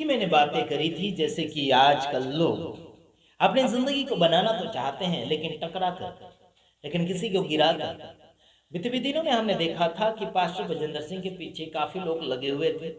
कि मैंने बातें करी थी जैसे कि आजकल लोग अपनी जिंदगी को बनाना तो चाहते हैं लेकिन टकरा कर, लेकिन किसी को गिरा कर। बीते दिनों में हमने देखा था कि पास्टर बजेंद्र सिंह के पीछे काफी लोग लगे हुए थे।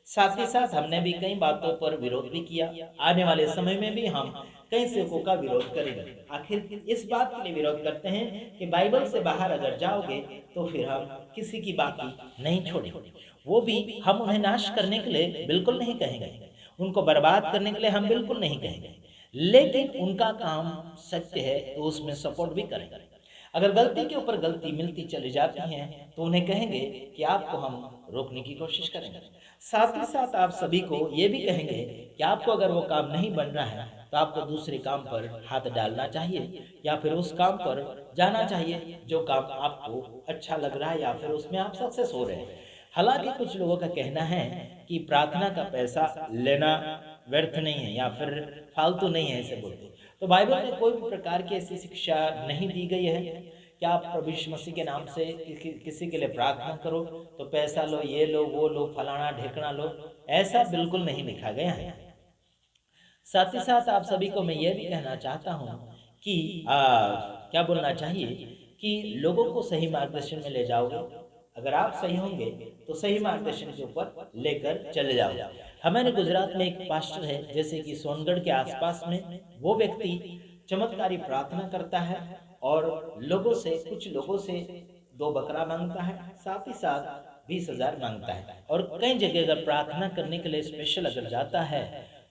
साथ ही साथ हमने भी कई बातों पर विरोध भी किया। आने वाले समय में भी हम कई सेवकों का विरोध करेंगे। आखिर इस बात के लिए विरोध करते हैं कि बाइबल से बाहर अगर जाओगे तो फिर हम किसी की बाकी नहीं छोड़ेंगे। वो भी हम उन्हें नाश करने के लिए बिल्कुल नहीं कहेंगे, उनको बर्बाद करने के लिए हम बिल्कुल नहीं कहेंगे, लेकिन उनका काम सत्य है तो उसमें सपोर्ट भी करेंगे। अगर गलती के ऊपर गलती मिलती चली जाती है तो उन्हें कहेंगे कि आपको हम रोकने की कोशिश करेंगे। साथ ही साथ आप सभी को ये भी कहेंगे कि आपको अगर वो काम नहीं बन रहा है तो आपको दूसरे काम पर हाथ डालना चाहिए या फिर उस काम पर जाना चाहिए जो काम आपको अच्छा लग रहा है या फिर उसमें आप सक्सेस हो रहे हैं। हालांकि कुछ लोगों का कहना है कि प्रार्थना का पैसा लेना व्यर्थ नहीं है या फिर फालतू नहीं है, ऐसे बोलते। तो बाइबल में कोई भी प्रकार की ऐसी शिक्षा नहीं दी गई है कि आप प्रभु यीशु मसीह के नाम से किसी के लिए प्रार्थना करो तो पैसा लो, ये लो, वो लो, फलाना ढेकना लो। ऐसा बिल्कुल नहीं लिखा गया है। साथ ही साथ आप सभी को मैं ये भी कहना चाहता हूँ कि क्या बोलना चाहिए कि लोगों को सही मार्गदर्शन में ले जाओगे। अगर आप सही होंगे तो सही मार्गदर्शन के ऊपर लेकर चले जाओगे। हमारे गुजरात में एक पास्टर है, जैसे कि सोनगढ़ के आसपास में, वो व्यक्ति चमत्कारी प्रार्थना करता है और कुछ लोगों से 2 बकरा मांगता है, साथ ही साथ 20,000 मांगता है। और कई जगह अगर प्रार्थना करने के लिए स्पेशल अगर जाता है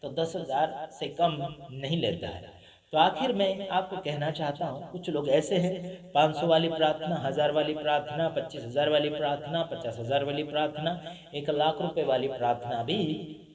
तो 10,000 से कम नहीं लेता है। तो आखिर मैं आपको कहना चाहता हूँ, कुछ लोग ऐसे हैं 500 वाली प्रार्थना, 1000 वाली प्रार्थना, 25,000 वाली प्रार्थना, 50,000 वाली प्रार्थना, 1 लाख रुपए वाली प्रार्थना भी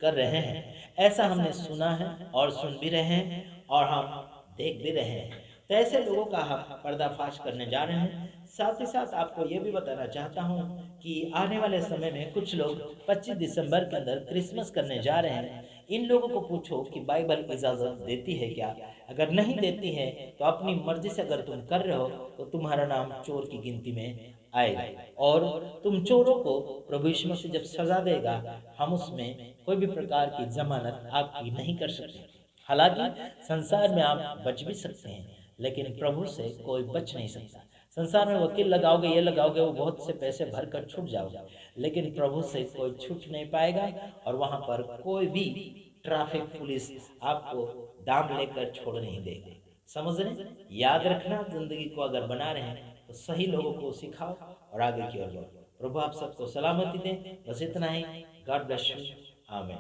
कर रहे हैं। ऐसा हमने सुना है और सुन भी रहे हैं और हम देख भी रहे हैं। तो ऐसे लोगों का हम पर्दाफाश करने जा रहे हैं। साथ ही साथ आपको ये भी बताना चाहता हूँ कि आने वाले समय में कुछ लोग 25 दिसंबर के अंदर क्रिसमस करने जा रहे हैं। इन लोगों को पूछो कि बाइबल इजाज़त देती है क्या। अगर नहीं देती है तो अपनी मर्जी से अगर तुम कर रहे हो तो तुम्हारा नाम चोर की गिनती में आएगा और तुम चोरों को प्रभु यीशु मसीह जब सजा देगा, हम उसमें कोई भी प्रकार की जमानत आपकी नहीं कर सकते। हालांकि संसार में आप बच भी सकते हैं लेकिन प्रभु से कोई बच नहीं सकता। संसार में वकील लगाओगे, ये लगाओगे, वो बहुत से पैसे भरकर छूट जाओगे, लेकिन प्रभु से कोई छूट नहीं पाएगा और वहां पर कोई भी ट्रैफिक पुलिस आपको दाम लेकर छोड़ नहीं देगी। समझ रहे? याद रखना, जिंदगी को अगर बना रहे हैं तो सही लोगों को सिखाओ और आगे की ओर बढ़ो। प्रभु आप सबको सलामती दे। बस इतना ही। God bless you. आमीन।